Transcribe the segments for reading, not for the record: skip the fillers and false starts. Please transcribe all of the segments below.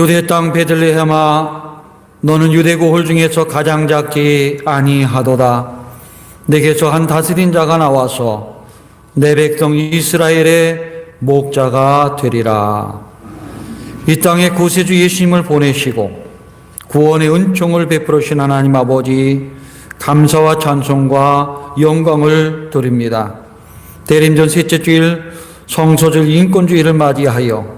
유대 땅 베들레헴아, 너는 유대고홀 중에서 가장 작지 아니하도다. 내게서 한 다스린 자가 나와서 내 백성 이스라엘의 목자가 되리라. 이 땅에 구세주 예수님을 보내시고 구원의 은총을 베풀으신 하나님 아버지, 감사와 찬송과 영광을 드립니다. 대림전 셋째 주일 성소절 인권주의를 맞이하여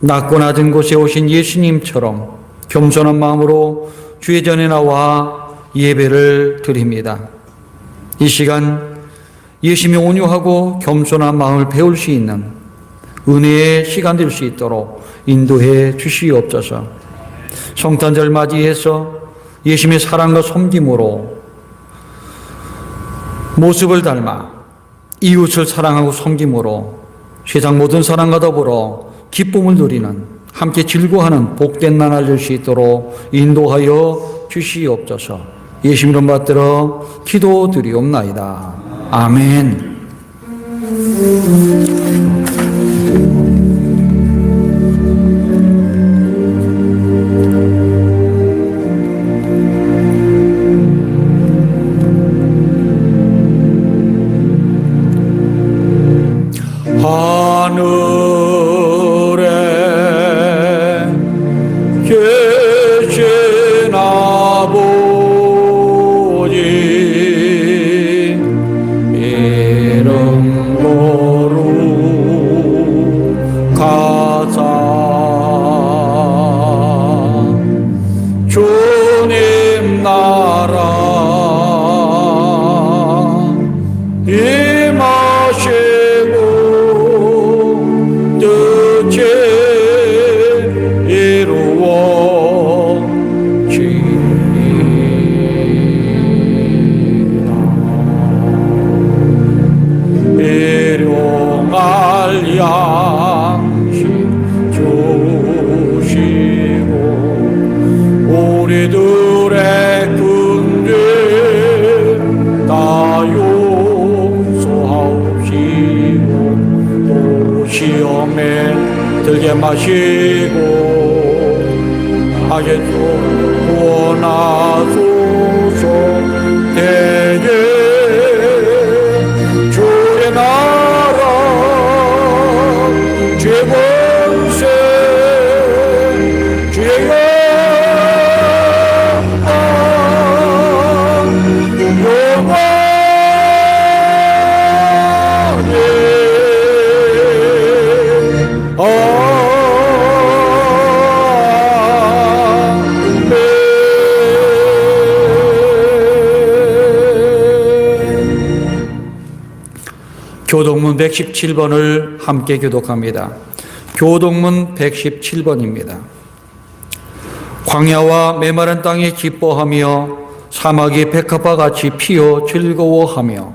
낮고 낮은 곳에 오신 예수님처럼 겸손한 마음으로 주의 전에 나와 예배를 드립니다. 이 시간 예수님의 온유하고 겸손한 마음을 배울 수 있는 은혜의 시간 될 수 있도록 인도해 주시옵소서. 성탄절 맞이해서 예수님의 사랑과 섬김으로 모습을 닮아 이웃을 사랑하고 섬김으로 세상 모든 사람과 더불어 기쁨을 누리는, 함께 즐거워하는 복된 나날 될 수 있도록 인도하여 주시옵소서. 예수 이름 받들어 기도드리옵나이다. 아멘. 우리들의 근죄 다 용서하옵시고 또 시험에 들게 마시고 악의 종 구원하소서. 대개 주의 나라 주의 권세 주의 교동문 117번을 함께 교독합니다. 교동문 117번입니다. 광야와 메마른 땅이 기뻐하며 사막이 백합과 같이 피어 즐거워하며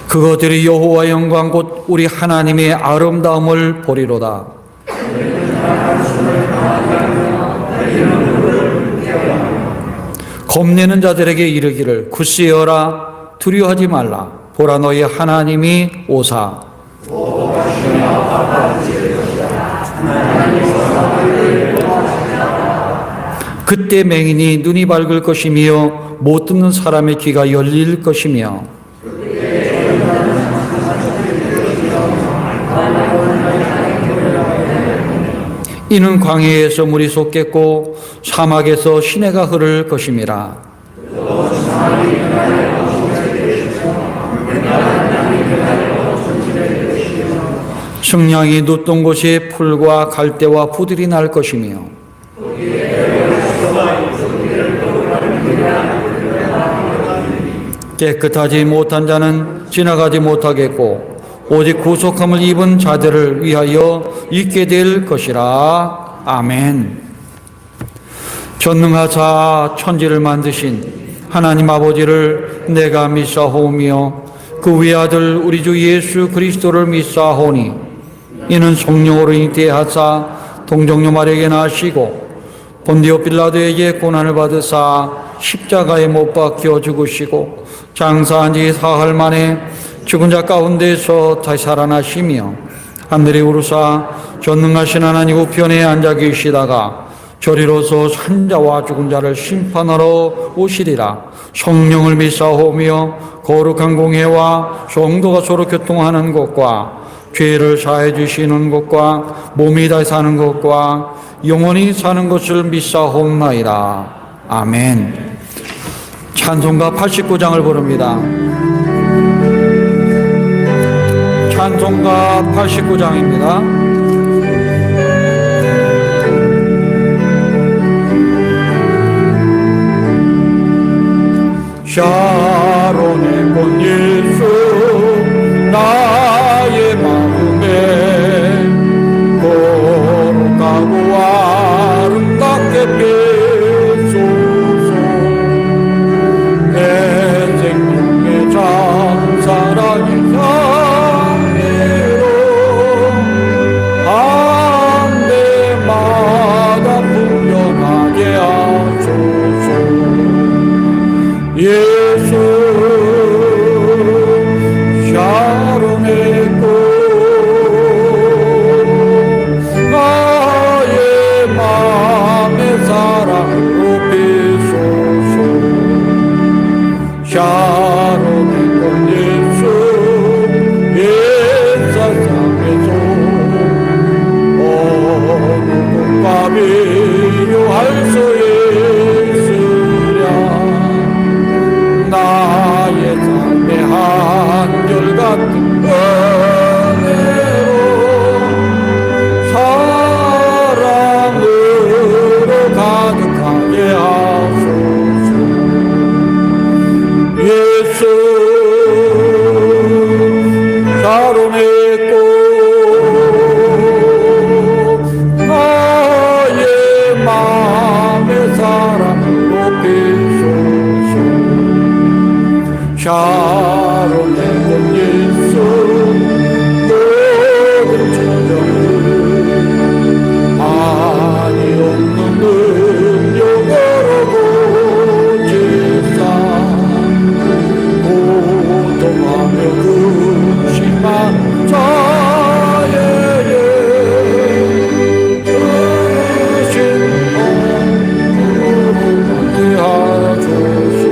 그것들이 여호와 영광 곧 우리 하나님의 아름다움을 보리로다. 겁내는 자들에게 이르기를 굳세어라, 두려워하지 말라. 보라, 너희 하나님이 오사. 그때 맹인이 눈이 밝을 것이며 못 듣는 사람의 귀가 열릴 것이며 이는 광야에서 물이 솟겠고 사막에서 시내가 흐를 것임이라. 승냥이 눕던 곳에 풀과 갈대와 부들이 날 것이며 깨끗하지 못한 자는 지나가지 못하겠고 오직 구속함을 입은 자들을 위하여 있게 될 것이라. 아멘. 전능하사 천지를 만드신 하나님 아버지를 내가 믿사오며 그 외아들 우리 주 예수 그리스도를 믿사오니 이는 성령으로 잉태하사 동정녀 마리아에게 나시고 본디오 빌라도에게 고난을 받으사 십자가에 못 박혀 죽으시고 장사한 지 사흘 만에 죽은 자 가운데서 다시 살아나시며 하늘에 오르사 전능하신 하나님 우편에 앉아 계시다가 저리로서 산자와 죽은 자를 심판하러 오시리라. 성령을 믿사오며 거룩한 공회와 성도가 서로 교통하는 것과 죄를 사해 주시는 것과 몸이 다시 사는 것과 영원히 사는 것을 믿사옵나이다. 아멘. 찬송가 89장을 부릅니다. 찬송가 89장입니다. 샤론의 꽃 예수 나의 마음에 거룩하고 아름답게 펴소서. 내 생명의 잠사랑의 향기로 한 대마다 풍년하게 하소서. 예수 샤론의 꽃 나의 맘의 사랑으로 비소서. 샤론의 꽃 예수 옛사상에서 어느 곳과 비교할 수 나의 삶의 한결같은 은혜로 사랑으로 가득하게 하소서. 예수 샤론의 꽃 나의 마음의 사랑으로 비소서. 샤론의 꽃 예수 모든 천정을 아니 없는 능력으로 고치사 고통하며 근심한 자에게 주신 복을 하소서.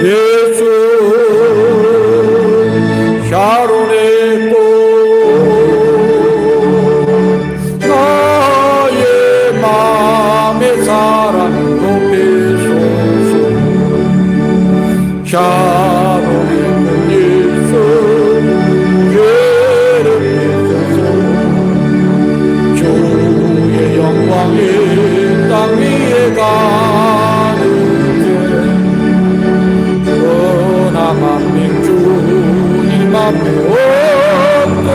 예수 샤론의 꽃 나의 맘의 사랑으로 비소서. 샤론의 꽃 예수 죄를 빗어서 주의 영광이 땅 위에 가는 만민 주님 앞에 엎드려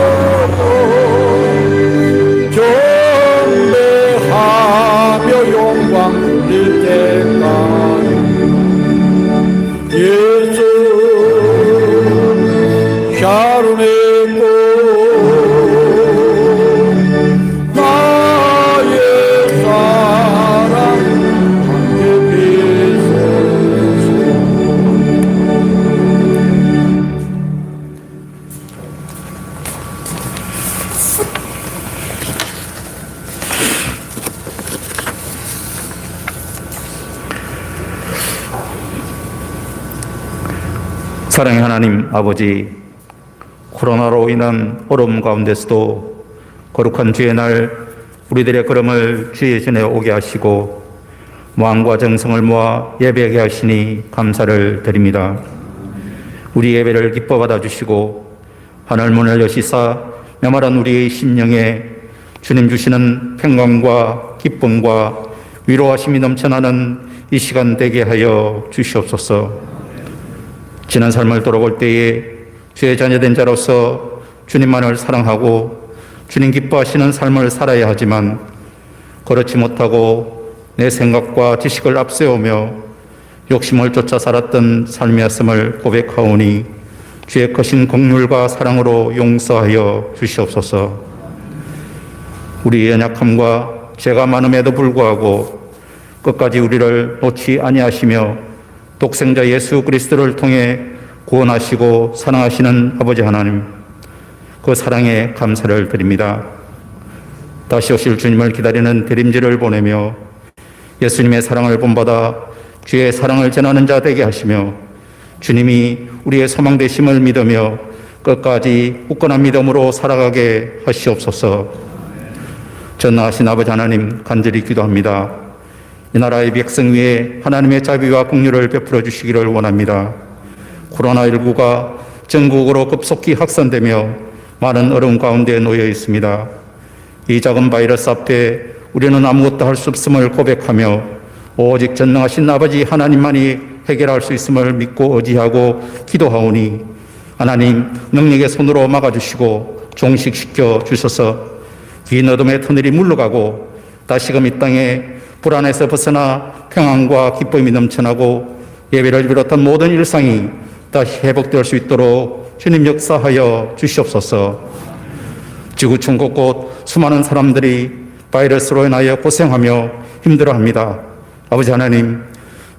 경배하며 영광 돌릴 때까지. 예수 샤론의 꽃 나의 사랑 함께 비소서. 사랑의 하나님 아버지, 코로나로 인한 어려움 가운데서도 거룩한 주의 날 우리들의 걸음을 주의 전에 오게 하시고 마음과 정성을 모아 예배하게 하시니 감사를 드립니다. 우리 예배를 기뻐 받아주시고 하늘문을 여시사 메마른 우리의 심령에 주님 주시는 평강과 기쁨과 위로하심이 넘쳐나는 이 시간 되게 하여 주시옵소서. 지난 삶을 돌아볼 때에 주의 자녀된 자로서 주님만을 사랑하고 주님 기뻐하시는 삶을 살아야 하지만 그렇지 못하고 내 생각과 지식을 앞세우며 욕심을 쫓아 살았던 삶이었음을 고백하오니 주의 크신 긍휼과 사랑으로 용서하여 주시옵소서. 우리의 연약함과 죄가 많음에도 불구하고 끝까지 우리를 놓지 아니하시며 독생자 예수 그리스도를 통해 구원하시고 사랑하시는 아버지 하나님, 그 사랑에 감사를 드립니다. 다시 오실 주님을 기다리는 대림지를 보내며 예수님의 사랑을 본받아 주의 사랑을 전하는 자 되게 하시며 주님이 우리의 소망 되심을 믿으며 끝까지 굳건한 믿음으로 살아가게 하시옵소서. 전능하신 아버지 하나님, 간절히 기도합니다. 이 나라의 백성 위에 하나님의 자비와 긍휼을 베풀어 주시기를 원합니다. 코로나19가 전국으로 급속히 확산되며 많은 어려움 가운데 놓여 있습니다. 이 작은 바이러스 앞에 우리는 아무것도 할 수 없음을 고백하며 오직 전능하신 아버지 하나님만이 해결할 수 있음을 믿고 의지하고 기도하오니 하나님 능력의 손으로 막아주시고 종식시켜 주셔서 긴 어둠의 터널이 물러가고 다시금 이 땅에 불안에서 벗어나 평안과 기쁨이 넘쳐나고 예배를 비롯한 모든 일상이 다시 회복될 수 있도록 주님 역사하여 주시옵소서. 지구촌 곳곳 수많은 사람들이 바이러스로 인하여 고생하며 힘들어합니다. 아버지 하나님,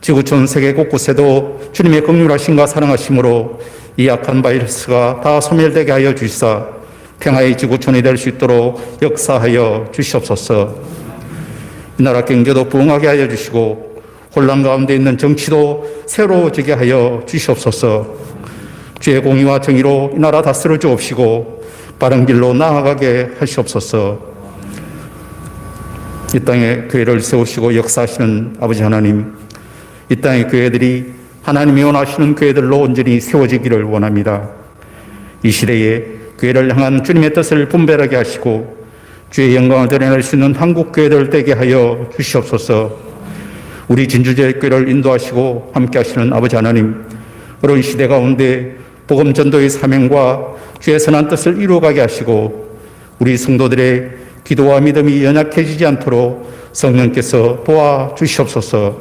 지구촌 세계 곳곳에도 주님의 긍휼하심과 사랑하심으로 이 악한 바이러스가 다 소멸되게 하여 주시사 평화의 지구촌이 될 수 있도록 역사하여 주시옵소서. 이 나라 경제도 부흥하게 하여 주시고 혼란 가운데 있는 정치도 새로워지게 하여 주시옵소서. 주의 공의와 정의로 이 나라 다스려 주옵시고 바른 길로 나아가게 하시옵소서. 이 땅에 교회를 세우시고 역사하시는 아버지 하나님, 이 땅의 교회들이 하나님이 원하시는 교회들로 온전히 세워지기를 원합니다. 이 시대에 교회를 향한 주님의 뜻을 분별하게 하시고 주의 영광을 드러낼 수 있는 한국 교회들 되게 하여 주시옵소서. 우리 진주제교회를 인도하시고 함께 하시는 아버지 하나님, 어려운 시대 가운데 복음 전도의 사명과 주의 선한 뜻을 이루어가게 하시고 우리 성도들의 기도와 믿음이 연약해지지 않도록 성령께서 도와주시옵소서.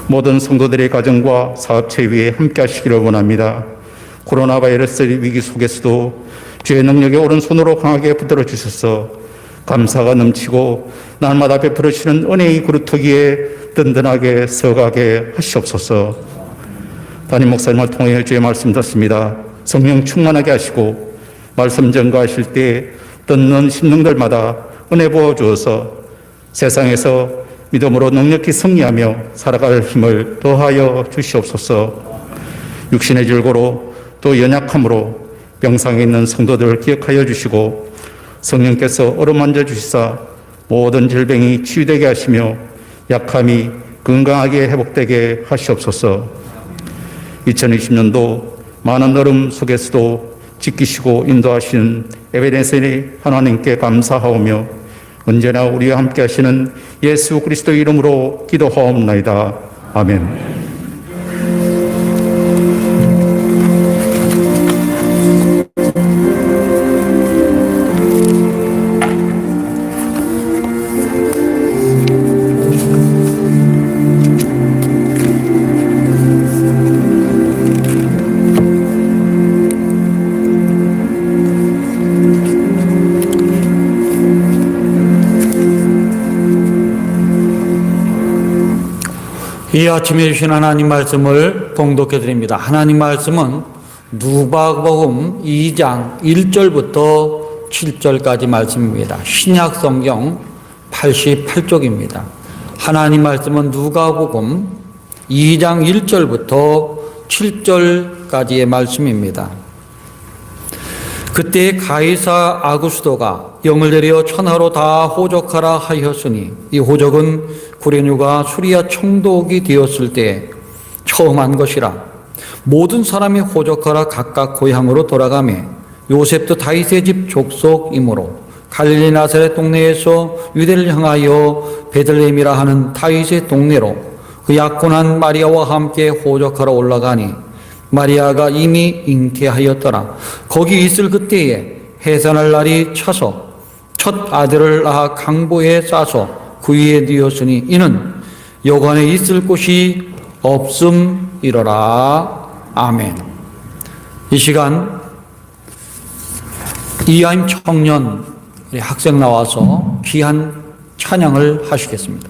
모든 성도들의 가정과 사업체 위에 함께 하시기를 원합니다. 코로나 바이러스 위기 속에서도 주의 능력의 오른손으로 강하게 붙들어 주셔서 감사가 넘치고 날마다 베풀어주시는 은혜의 그루터 위에 든든하게 서가게 하시옵소서. 담임 목사님을 통해 주의 말씀 듣습니다. 성령 충만하게 하시고 말씀 전가하실 때 듣는 심령들마다 은혜 부어 주어서 세상에서 믿음으로 넉넉히 승리하며 살아갈 힘을 더하여 주시옵소서. 육신의 질고로 또 연약함으로 병상에 있는 성도들을 기억하여 주시고 성령께서 어루만져 주시사 모든 질병이 치유되게 하시며 약함이 건강하게 회복되게 하시옵소서. 2020년도 많은 어려움 속에서도 지키시고 인도하신 에베네셀의 하나님께 감사하오며 언제나 우리와 함께 하시는 예수 그리스도의 이름으로 기도하옵나이다. 아멘. 이 아침에 주신 하나님 말씀을 봉독해 드립니다. 하나님 말씀은 누가복음 2장 1절부터 7절까지 말씀입니다. 신약 성경 88쪽입니다. 하나님 말씀은 누가복음 2장 1절부터 7절까지의 말씀입니다. 그때 가이사 아구스도가 영을 내려 천하로 다 호적하라 하였으니 이 호적은 구레뉴가 수리아 총독이 되었을 때 처음 한 것이라. 모든 사람이 호적하라 각각 고향으로 돌아가매 요셉도 다윗의 집 족속이므로 갈릴리 나사렛 동네에서 유대를 향하여 베들레헴이라 하는 다윗의 동네로 그 약혼한 마리아와 함께 호적하러 올라가니 마리아가 이미 잉태하였더라. 거기 있을 그때에 해산할 날이 차서 첫 아들을 낳아 강보에 싸서 그 위에 뉘었으니 이는 여관에 있을 곳이 없음이러라. 아멘. 이 시간 이하임 청년 학생 나와서 귀한 찬양을 하시겠습니다.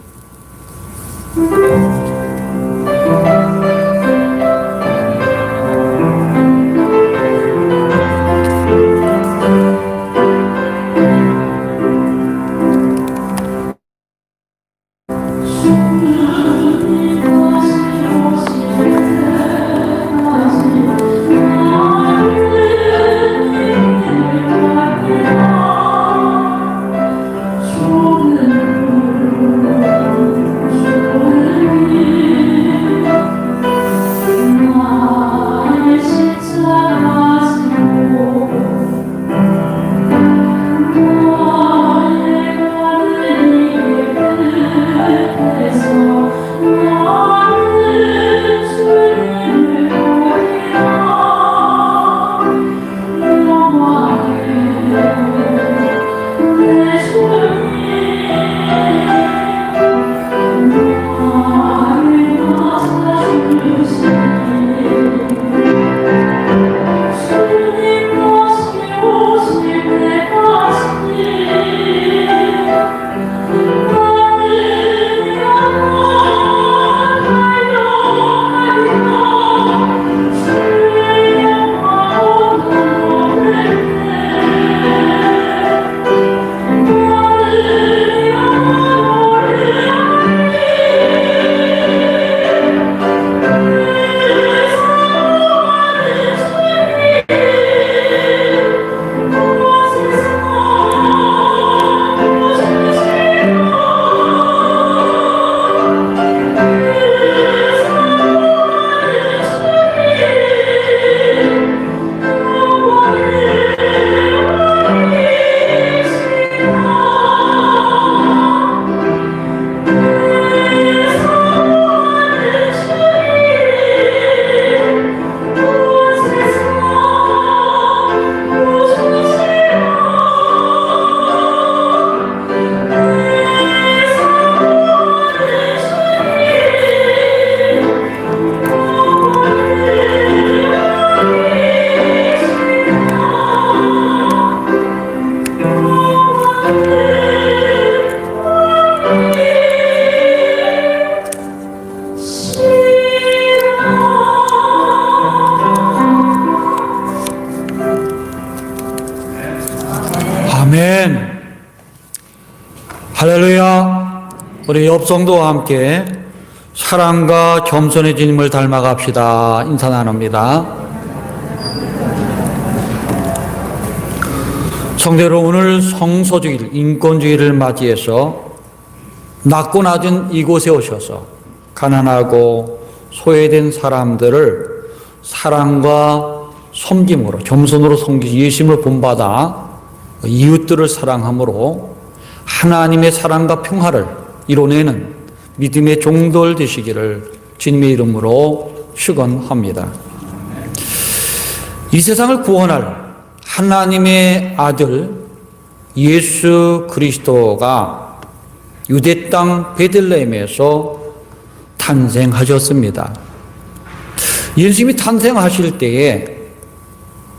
아멘. 할렐루야. 우리 옆성도와 함께 사랑과 겸손의 주님을 닮아갑시다. 인사 나눕니다. 성대로 오늘 성소주일, 인권주의를 맞이해서 낮고 낮은 이곳에 오셔서 가난하고 소외된 사람들을 사랑과 섬김으로, 겸손으로 섬기시 예수님을 본받아 이웃들을 사랑함으로 하나님의 사랑과 평화를 이뤄내는 믿음의 종들 되시기를 주님의 이름으로 축원합니다. 이 세상을 구원할 하나님의 아들 예수 그리스도가 유대 땅 베들레헴에서 탄생하셨습니다. 예수님이 탄생하실 때에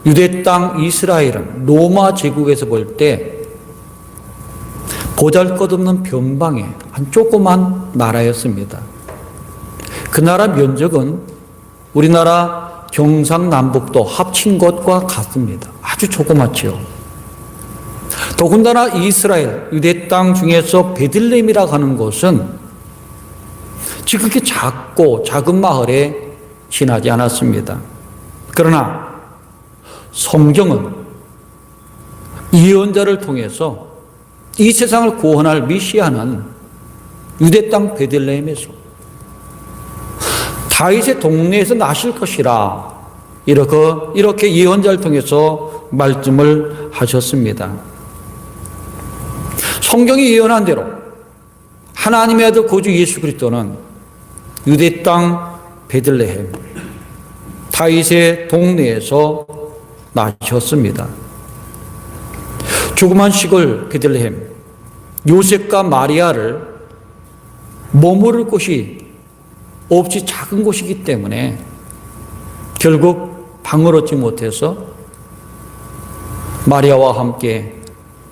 유대 땅 이스라엘은 로마 제국에서 볼 때 보잘것없는 변방의 한 조그만 나라였습니다. 그 나라 면적은 우리나라 경상남북도 합친 것과 같습니다. 아주 조그맣지요. 더군다나 이스라엘 유대 땅 중에서 베들레헴이라고 하는 곳은 지극히 작고 작은 마을에 지나지 않았습니다. 그러나 성경은 예언자를 통해서 이 세상을 구원할 메시아는 유대 땅 베들레헴에서 다윗의 동네에서 나실 것이라 이렇게 예언자를 통해서 말씀을 하셨습니다. 성경이 예언한 대로 하나님의 아들 구주 예수 그리스도는 유대 땅 베들레헴 다윗의 동네에서 나셨습니다. 조그만 시골 베들레헴 요셉과 마리아를 머무를 곳이 없이 작은 곳이기 때문에 결국 방을 얻지 못해서 마리아와 함께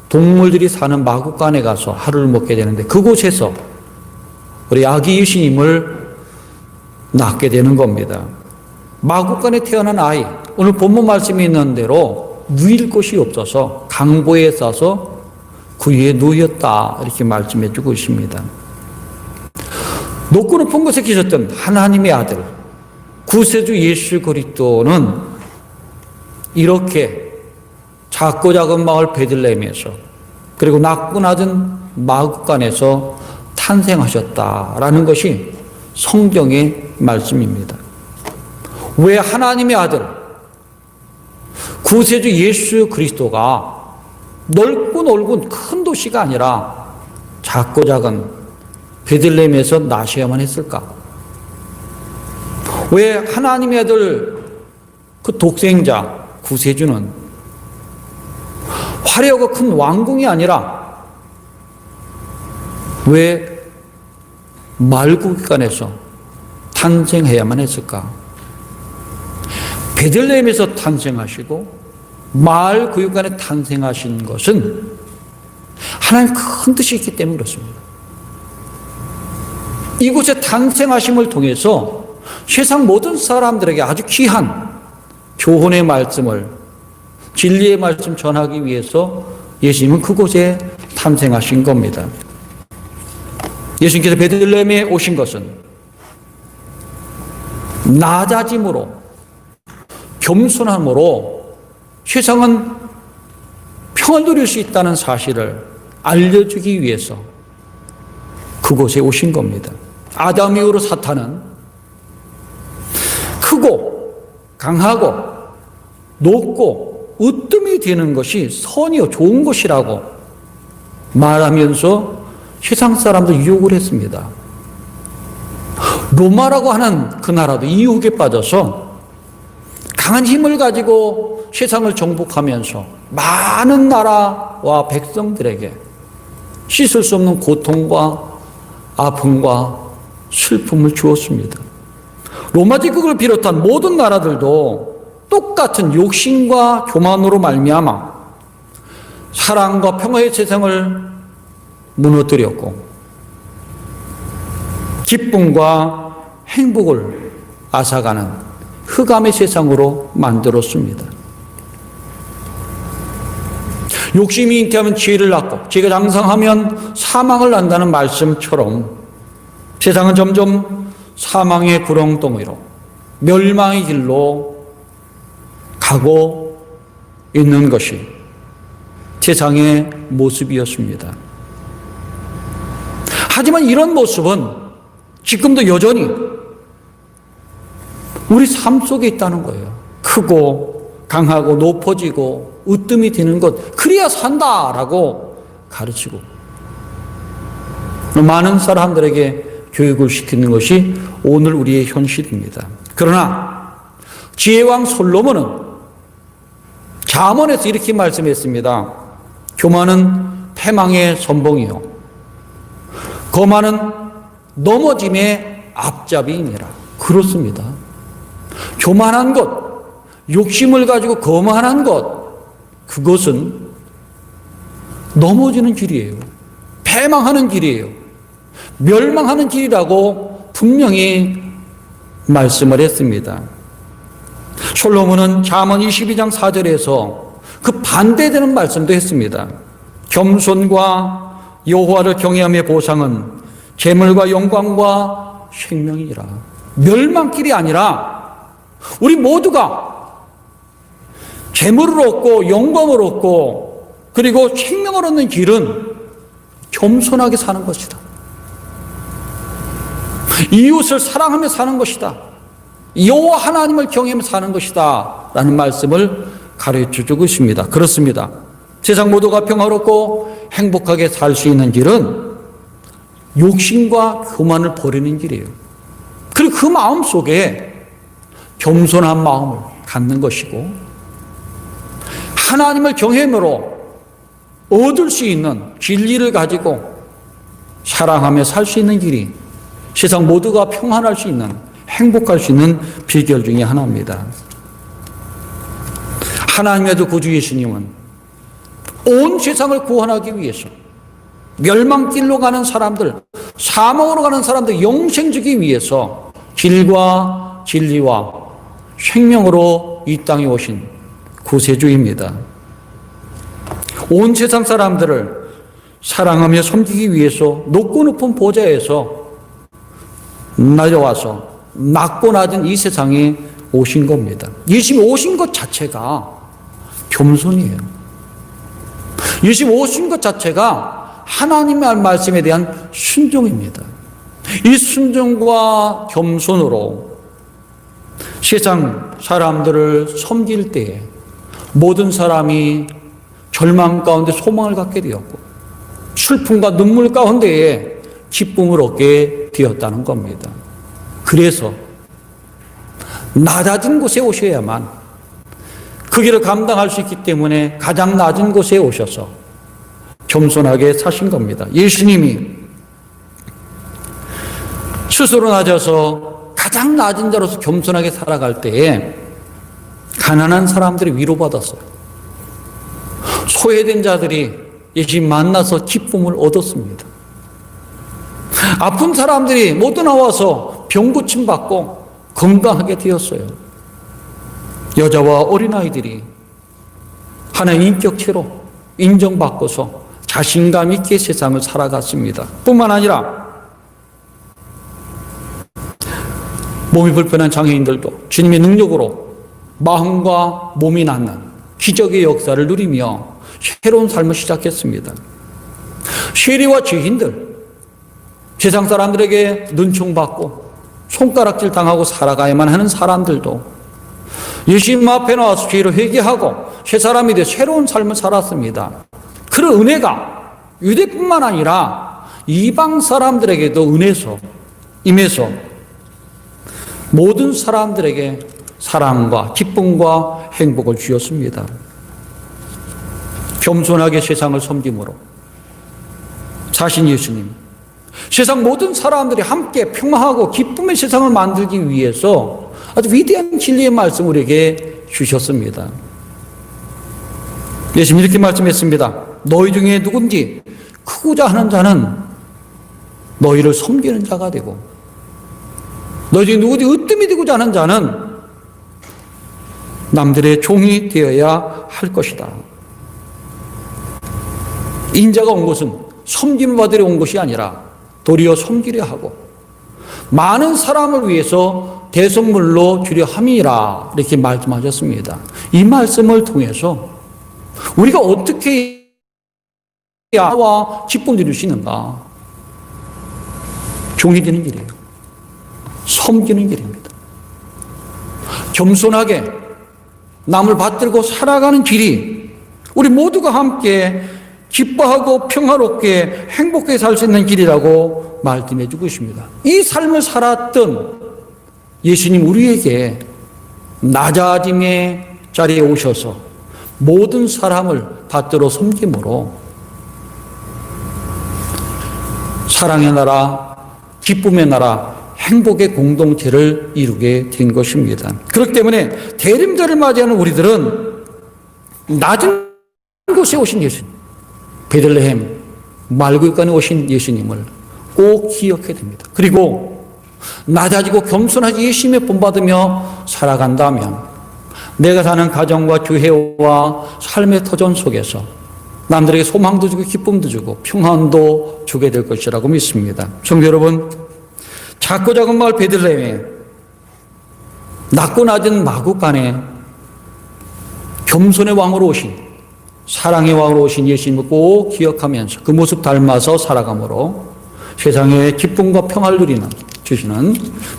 동물들이 사는 마구간에 가서 하루를 먹게 되는데 그곳에서 우리 아기 예수님을 낳게 되는 겁니다. 마구간에 태어난 아이, 오늘 본문 말씀에 있는 대로 누일 곳이 없어서 강보에 싸서 그 위에 누였다 이렇게 말씀해 주고 있습니다. 높고 높은 곳에 계셨던 하나님의 아들 구세주 예수 그리스도는 이렇게 작고 작은 마을 베들레헴에서 그리고 낮고 낮은 마구간에서 탄생하셨다라는 것이 성경의 말씀입니다. 왜 하나님의 아들 구세주 예수 그리스도가 넓고 넓은 큰 도시가 아니라 작고 작은 베들레헴에서 나셔야만 했을까? 왜 하나님의 아들 그 독생자 구세주는 화려하고 큰 왕궁이 아니라 왜 말구간에서 탄생해야만 했을까? 베들레헴에서 탄생하시고 마을 구육간에 탄생하신 것은 하나님 큰 뜻이 있기 때문에 그렇습니다. 이곳에 탄생하심을 통해서 세상 모든 사람들에게 아주 귀한 교훈의 말씀을 진리의 말씀 전하기 위해서 예수님은 그곳에 탄생하신 겁니다. 예수님께서 베들레헴에 오신 것은 낮아짐으로 겸손함으로 세상은 평을 누릴 수 있다는 사실을 알려주기 위해서 그곳에 오신 겁니다. 아담 이후로 사탄은 크고 강하고 높고 으뜸이 되는 것이 선이요 좋은 것이라고 말하면서 세상 사람들 유혹을 했습니다. 로마라고 하는 그 나라도 이 유혹에 빠져서 강한 힘을 가지고 세상을 정복하면서 많은 나라와 백성들에게 씻을 수 없는 고통과 아픔과 슬픔을 주었습니다. 로마 제국을 비롯한 모든 나라들도 똑같은 욕심과 교만으로 말미암아 사랑과 평화의 세상을 무너뜨렸고 기쁨과 행복을 앗아가는 흑암의 세상으로 만들었습니다. 욕심이 잉태하면 지혜를 낳고 지혜가 장성하면 사망을 낳는다는 말씀처럼 세상은 점점 사망의 구렁텅이로 멸망의 길로 가고 있는 것이 세상의 모습이었습니다. 하지만 이런 모습은 지금도 여전히 우리 삶 속에 있다는 거예요. 크고 강하고 높아지고 으뜸이 되는 것, 그래야 산다라고 가르치고 많은 사람들에게 교육을 시키는 것이 오늘 우리의 현실입니다. 그러나 지혜왕 솔로몬은 잠언에서 이렇게 말씀했습니다. 교만은 패망의 선봉이요 거만은 넘어짐의 앞잡이이니라. 그렇습니다. 교만한 것, 욕심을 가지고 거만한 것, 그것은 넘어지는 길이에요. 패망하는 길이에요. 멸망하는 길이라고 분명히 말씀을 했습니다. 솔로몬은 잠언 22장 4절에서 그 반대되는 말씀도 했습니다. 겸손과 여호와를 경외함의 보상은 재물과 영광과 생명이라. 멸망길이 아니라 우리 모두가 재물을 얻고 영광을 얻고 그리고 생명을 얻는 길은 겸손하게 사는 것이다. 이웃을 사랑하며 사는 것이다. 여호와 하나님을 경외하며 사는 것이다 라는 말씀을 가르쳐주고 있습니다. 그렇습니다. 세상 모두가 평화롭고 행복하게 살 수 있는 길은 욕심과 교만을 버리는 길이에요. 그리고 그 마음 속에 겸손한 마음을 갖는 것이고 하나님을 경외함으로 얻을 수 있는 진리를 가지고 사랑하며 살 수 있는 길이 세상 모두가 평안할 수 있는 행복할 수 있는 비결 중에 하나입니다. 하나님의 구주 예수님은 온 세상을 구원하기 위해서 멸망길로 가는 사람들, 사망으로 가는 사람들 영생 주기 위해서 길과 진리와 생명으로 이 땅에 오신 구세주입니다. 온 세상 사람들을 사랑하며 섬기기 위해서 높고 높은 보좌에서 내려와서 낮고 낮은 이 세상에 오신 겁니다. 예수님이 오신 것 자체가 겸손이에요. 예수님이 오신 것 자체가 하나님의 말씀에 대한 순종입니다. 이 순종과 겸손으로 세상 사람들을 섬길 때에 모든 사람이 절망 가운데 소망을 갖게 되었고 슬픔과 눈물 가운데에 기쁨을 얻게 되었다는 겁니다. 그래서 낮아진 곳에 오셔야만 그 길을 감당할 수 있기 때문에 가장 낮은 곳에 오셔서 겸손하게 사신 겁니다. 예수님이 스스로 낮아서 가장 낮은 자로서 겸손하게 살아갈 때에 가난한 사람들이 위로받았어요. 소외된 자들이 예수님 만나서 기쁨을 얻었습니다. 아픈 사람들이 모두 나와서 병 고침 받고 건강하게 되었어요. 여자와 어린아이들이 하나의 인격체로 인정받고서 자신감 있게 세상을 살아갔습니다. 뿐만 아니라 몸이 불편한 장애인들도 주님의 능력으로 마음과 몸이 낫는 기적의 역사를 누리며 새로운 삶을 시작했습니다. 세리와 죄인들, 세상 사람들에게 눈총받고 손가락질 당하고 살아가야만 하는 사람들도 예수님 앞에 나와서 죄를 회개하고 새 사람이 되어 새로운 삶을 살았습니다. 그런 은혜가 유대뿐만 아니라 이방 사람들에게도 은혜서 임해서 모든 사람들에게 사랑과 기쁨과 행복을 주었습니다. 겸손하게 세상을 섬김으로 사신 예수님, 세상 모든 사람들이 함께 평화하고 기쁨의 세상을 만들기 위해서 아주 위대한 진리의 말씀을 우리에게 주셨습니다. 예수님 이렇게 말씀했습니다. 너희 중에 누군지 크고자 하는 자는 너희를 섬기는 자가 되고 너희 중에 누구든지 으뜸이 되고자 하는 자는 남들의 종이 되어야 할 것이다. 인자가 온 것은 섬김을 받으려 온 것이 아니라 도리어 섬기려 하고 많은 사람을 위해서 대속물로 주려 함이라 이렇게 말씀하셨습니다. 이 말씀을 통해서 우리가 어떻게 야와 기쁨 누릴 수 있는가? 종이 되는 길이에요. 섬기는 길입니다. 겸손하게 남을 받들고 살아가는 길이 우리 모두가 함께 기뻐하고 평화롭게 행복하게 살 수 있는 길이라고 말씀해 주고 있습니다. 이 삶을 살았던 예수님 우리에게 낮아짐의 자리에 오셔서 모든 사람을 받들어 섬김으로 사랑의 나라, 기쁨의 나라, 행복의 공동체를 이루게 된 것입니다. 그렇기 때문에 대림절을 맞이하는 우리들은 낮은 곳에 오신 예수님, 베들레헴 말구간에 오신 예수님을 꼭 기억해야 됩니다. 그리고 낮아지고 겸손하게 예수님의 본받으며 살아간다면 내가 사는 가정과 교회와 삶의 터전 속에서 남들에게 소망도 주고 기쁨도 주고 평안도 주게 될 것이라고 믿습니다. 성도 여러분, 작고 작은 마을 베들레헴에 낮고 낮은 마구간에 겸손의 왕으로 오신 사랑의 왕으로 오신 예수님을 꼭 기억하면서 그 모습 닮아서 살아감으로 세상에 기쁨과 평화를 누리는 주시는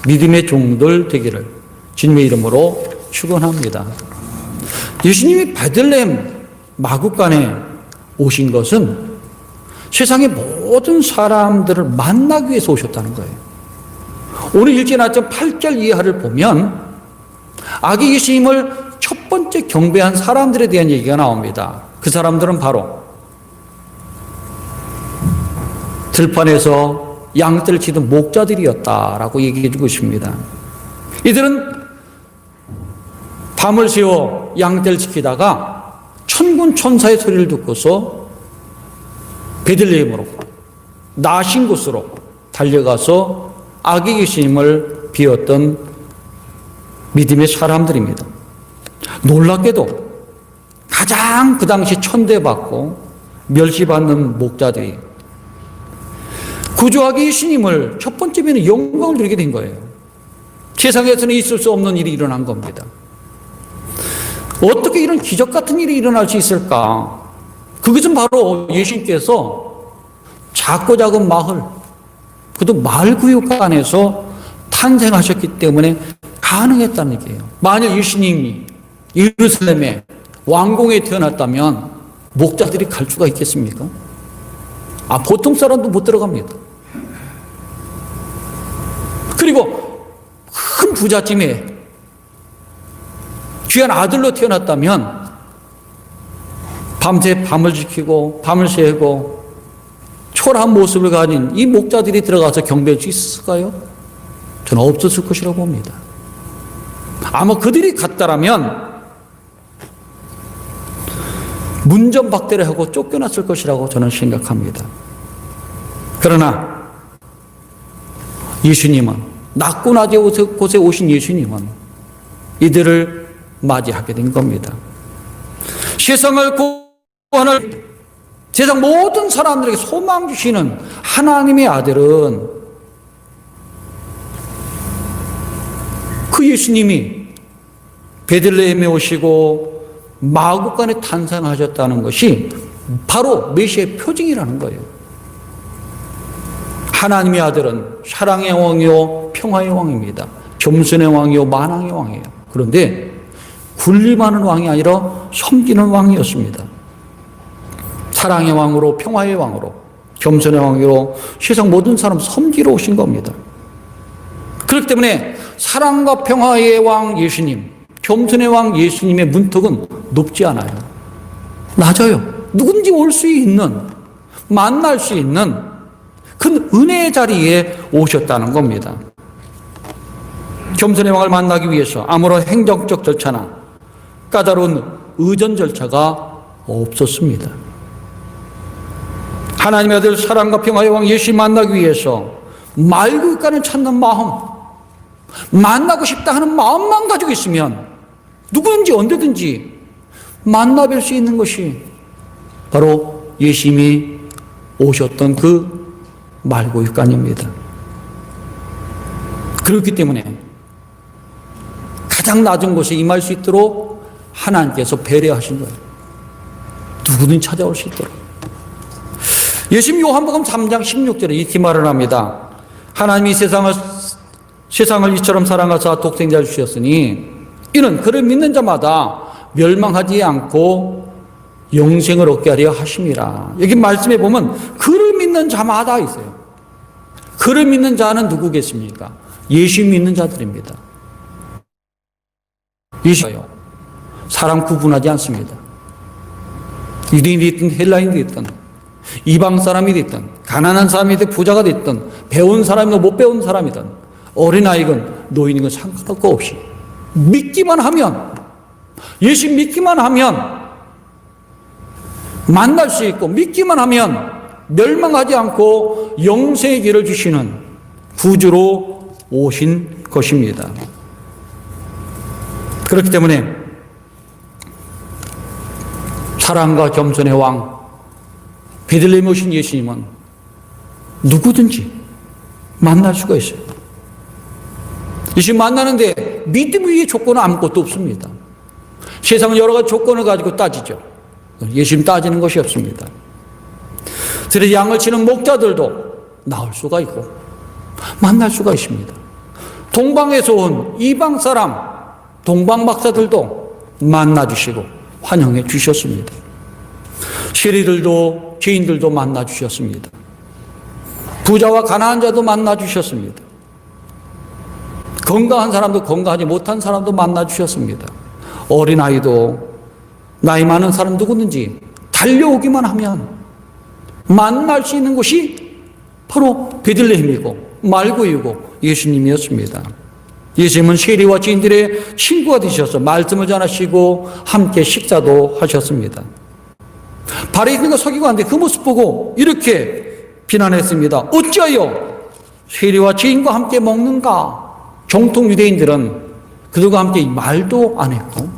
믿음의 종들 되기를 주님의 이름으로 축원합니다. 예수님이 베들레헴 마구간에 오신 것은 세상의 모든 사람들을 만나기 위해서 오셨다는 거예요. 오늘 일제나점 8절 이하를 보면 아기 예수님을 첫 번째 경배한 사람들에 대한 얘기가 나옵니다. 그 사람들은 바로 들판에서 양떼를 치던 목자들이었다라고 얘기해 주고 있습니다. 이들은 밤을 새워 양떼를 지키다가 천군 천사의 소리를 듣고서 베들레헴으로 나신 곳으로 달려가서 아기 예수님을 비웠던 믿음의 사람들입니다. 놀랍게도 가장 그 당시 천대받고 멸시받는 목자들이 구주아기 예수님을 첫 번째는 영광을 드리게 된 거예요. 세상에서는 있을 수 없는 일이 일어난 겁니다. 어떻게 이런 기적 같은 일이 일어날 수 있을까? 그것은 바로 예수님께서 작고 작은 마을, 그것도 마을구역 안에서 탄생하셨기 때문에 가능했다는 얘기예요. 만약 예수님이 예루살렘에 왕궁에 태어났다면 목자들이 갈 수가 있겠습니까? 보통 사람도 못 들어갑니다. 그리고 큰 부잣집에 귀한 아들로 태어났다면 밤새 밤을 지키고 밤을 새고 초라한 모습을 가진 이 목자들이 들어가서 경배할 수 있을까요? 저는 없었을 것이라고 봅니다. 아마 그들이 갔다라면 문전박대를 하고 쫓겨났을 것이라고 저는 생각합니다. 그러나 예수님은, 낮고 낮의 곳에 오신 예수님은 이들을 맞이하게 된 겁니다. 세상을 구원할, 세상 모든 사람들에게 소망 주시는 하나님의 아들은 그 예수님이 베들레헴에 오시고 마구간에 탄생하셨다는 것이 바로 메시아의 표징이라는 거예요. 하나님의 아들은 사랑의 왕이요 평화의 왕입니다. 겸손의 왕이요 만왕의 왕이에요. 그런데 군림하는 왕이 아니라 섬기는 왕이었습니다. 사랑의 왕으로 평화의 왕으로 겸손의 왕으로 세상 모든 사람 섬기러 오신 겁니다. 그렇기 때문에 사랑과 평화의 왕 예수님, 겸손의 왕 예수님의 문턱은 높지 않아요. 낮아요. 누군지 올 수 있는, 만날 수 있는 큰 은혜의 자리에 오셨다는 겁니다. 겸손의 왕을 만나기 위해서 아무런 행정적 절차나 까다로운 의전 절차가 없었습니다. 하나님의 아들 사랑과 평화의 왕 예수님 만나기 위해서 말구가는 찾는 마음, 만나고 싶다 하는 마음만 가지고 있으면 누구든지 언제든지 만나뵐 수 있는 것이 바로 예수님이 오셨던 그 말구육간입니다. 그렇기 때문에 가장 낮은 곳에 임할 수 있도록 하나님께서 배려하신 거예요. 누구든 찾아올 수 있도록. 예수님 요한복음 3장 16절에 이렇게 말을 합니다. 하나님이 세상을 이처럼 사랑하사 독생자를 주셨으니 이는 그를 믿는 자마다 멸망하지 않고 영생을 얻게 하려 하심이라. 여기 말씀에 보면 그를 믿는 자마다 있어요. 그를 믿는 자는 누구겠습니까? 예수 믿는 자들입니다. 예수요. 사람 구분하지 않습니다. 유대인이 됐든 헬라인이 됐든 이방 사람이 됐든 가난한 사람이 됐든 부자가 됐든 배운 사람이든 못 배운 사람이든 어린아이건 노인이건 상관없고 없이 믿기만 하면, 예수 믿기만 하면 만날 수 있고 믿기만 하면 멸망하지 않고 영생의 길을 주시는 구주로 오신 것입니다. 그렇기 때문에 사랑과 겸손의 왕 베들레헴에 오신 예수님은 누구든지 만날 수가 있어요. 예수님 만나는데 믿음 위에 조건은 아무것도 없습니다. 세상은 여러 가지 조건을 가지고 따지죠. 예수님 따지는 것이 없습니다. 그래서 양을 치는 목자들도 나올 수가 있고 만날 수가 있습니다. 동방에서 온 이방 사람, 동방 박사들도 만나주시고 환영해 주셨습니다. 세리들도 죄인들도 만나주셨습니다. 부자와 가난한 자도 만나주셨습니다. 건강한 사람도 건강하지 못한 사람도 만나주셨습니다. 어린아이도 나이 많은 사람 누구든지 달려오기만 하면 만날 수 있는 곳이 바로 베들레헴이고 말구이고 예수님이었습니다. 예수님은 세리와 죄인들의 친구가 되셔서 말씀을 전하시고 함께 식사도 하셨습니다. 바리새인과 서기관들이 그 모습 보고 이렇게 비난했습니다. 어찌하여 세리와 죄인과 함께 먹는가? 정통 유대인들은 그들과 함께 말도 안 했고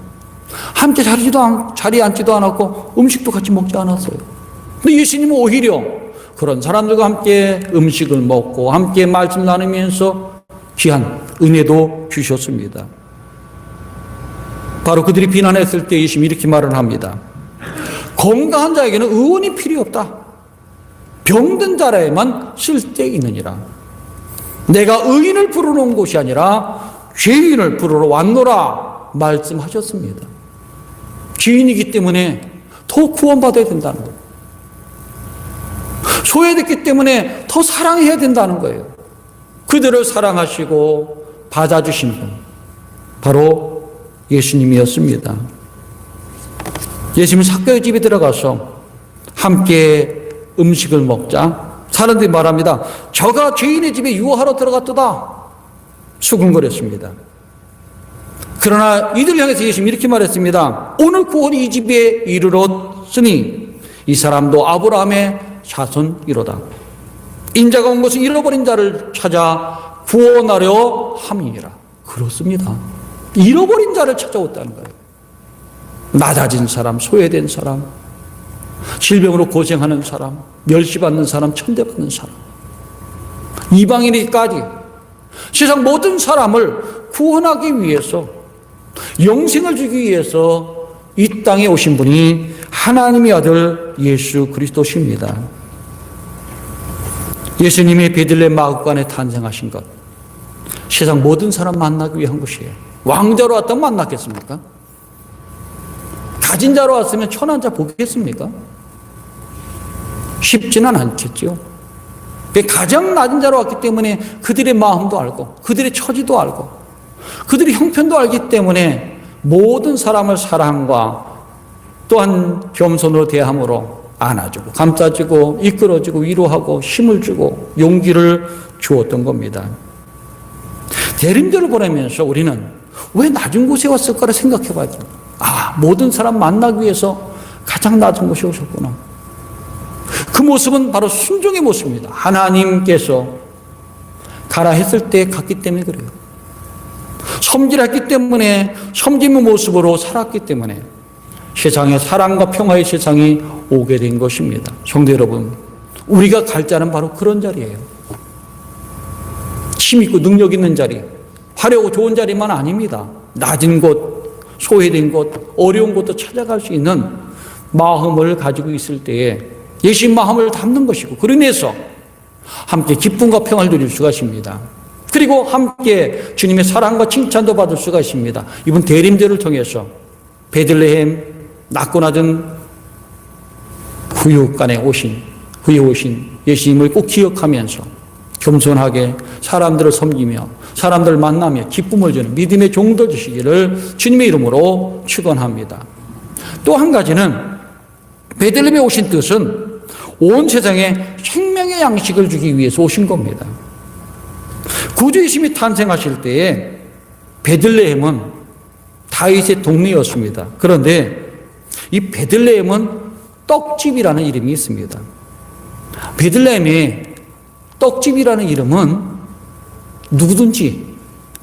함께 자리에 앉지도 않았고 음식도 같이 먹지 않았어요. 근데 예수님은 오히려 그런 사람들과 함께 음식을 먹고 함께 말씀 나누면서 귀한 은혜도 주셨습니다. 바로 그들이 비난했을 때 예수님이 이렇게 말을 합니다. 건강한 자에게는 의원이 필요 없다. 병든 자에만 쓸데 있느니라. 내가 의인을 부르는 곳이 아니라 죄인을 부르러 왔노라 말씀하셨습니다. 죄인이기 때문에 더 구원받아야 된다는 거예요. 소외됐기 때문에 더 사랑해야 된다는 거예요. 그들을 사랑하시고 받아주신 분 바로 예수님이었습니다. 예수님은 삭개의 집에 들어가서 함께 음식을 먹자 사람들이 말합니다. 저가 죄인의 집에 유하러 들어갔도다. 수군거렸습니다. 그러나 이들 향해서 예수님이 이렇게 말했습니다. 오늘 구원이 이 집에 이르렀으니 이 사람도 아브라함의 자손이로다. 인자가 온 것은 잃어버린 자를 찾아 구원하려 함이니라. 그렇습니다. 잃어버린 자를 찾아왔다는 거예요. 낮아진 사람, 소외된 사람, 질병으로 고생하는 사람, 멸시받는 사람, 천대받는 사람, 이방인에게까지 세상 모든 사람을 구원하기 위해서 영생을 주기 위해서 이 땅에 오신 분이 하나님의 아들 예수 그리스도십니다. 예수님이 베들레헴 마구간에 탄생하신 것 세상 모든 사람 만나기 위한 것이에요. 왕자로 왔다면 만났겠습니까? 가진 자로 왔으면 천한 자 보겠습니까? 쉽지는 않겠죠. 가장 낮은 자로 왔기 때문에 그들의 마음도 알고 그들의 처지도 알고 그들의 형편도 알기 때문에 모든 사람을 사랑과 또한 겸손으로 대함으로 안아주고 감싸주고 이끌어주고 위로하고 힘을 주고 용기를 주었던 겁니다. 대림절을 보내면서 우리는 왜 낮은 곳에 왔을까를 생각해 봐야죠. 모든 사람 만나기 위해서 가장 낮은 곳에 오셨구나. 그 모습은 바로 순종의 모습입니다. 하나님께서 가라 했을 때 갔기 때문에 그래요. 섬기했기 때문에 섬김의 모습으로 살았기 때문에 세상에 사랑과 평화의 세상이 오게 된 것입니다. 성도 여러분, 우리가 갈 자는 바로 그런 자리예요. 힘 있고 능력 있는 자리, 화려하고 좋은 자리만 아닙니다. 낮은 곳, 소외된 곳, 어려운 곳도 찾아갈 수 있는 마음을 가지고 있을 때에 예수님 마음을 담는 것이고 그로 인해서 함께 기쁨과 평화를 누릴 수가 있습니다. 그리고 함께 주님의 사랑과 칭찬도 받을 수가 있습니다. 이번 대림절을 통해서 베들레헴 낮고 낮은 후에 오신 예수님을 꼭 기억하면서 겸손하게 사람들을 섬기며 사람들을 만나며 기쁨을 주는 믿음의 종도 주시기를 주님의 이름으로 축원합니다. 또 한 가지는 베들레헴에 오신 뜻은 온 세상에 생명의 양식을 주기 위해서 오신 겁니다. 구주 예수님이 탄생하실 때에 베들레헴은 다윗의 동네였습니다. 그런데 이 베들레헴은 떡집이라는 이름이 있습니다. 베들레헴의 떡집이라는 이름은 누구든지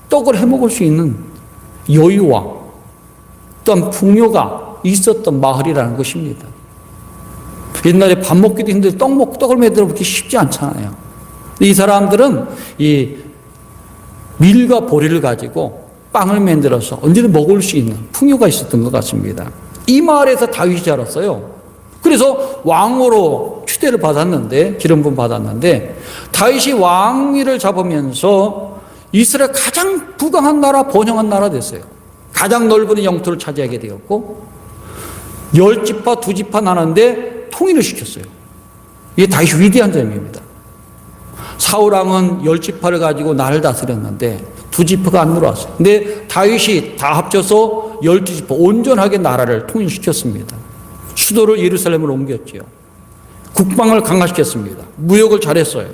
떡을 해먹을 수 있는 여유와 또한 풍요가 있었던 마을이라는 것입니다. 옛날에 밥 먹기도 힘든데 떡을 만들어 먹기 쉽지 않잖아요. 이 사람들은 이 밀과 보리를 가지고 빵을 만들어서 언제든 먹을 수 있는 풍요가 있었던 것 같습니다. 이 마을에서 다윗이 자랐어요. 그래서 왕으로 추대를 받았는데, 기름 부음 받았는데, 다윗이 왕위를 잡으면서 이스라엘 가장 부강한 나라, 번영한 나라 됐어요. 가장 넓은 영토를 차지하게 되었고, 10지파, 2지파 나는데 통일을 시켰어요. 이게 다윗이 위대한 점입니다. 사울왕은 10지파를 가지고 나를 다스렸는데 2지파가 안 들어왔어요. 근데 다윗이 다 합쳐서 12지파 온전하게 나라를 통일시켰습니다. 수도를 예루살렘으로 옮겼지요. 국방을 강화시켰습니다. 무역을 잘했어요.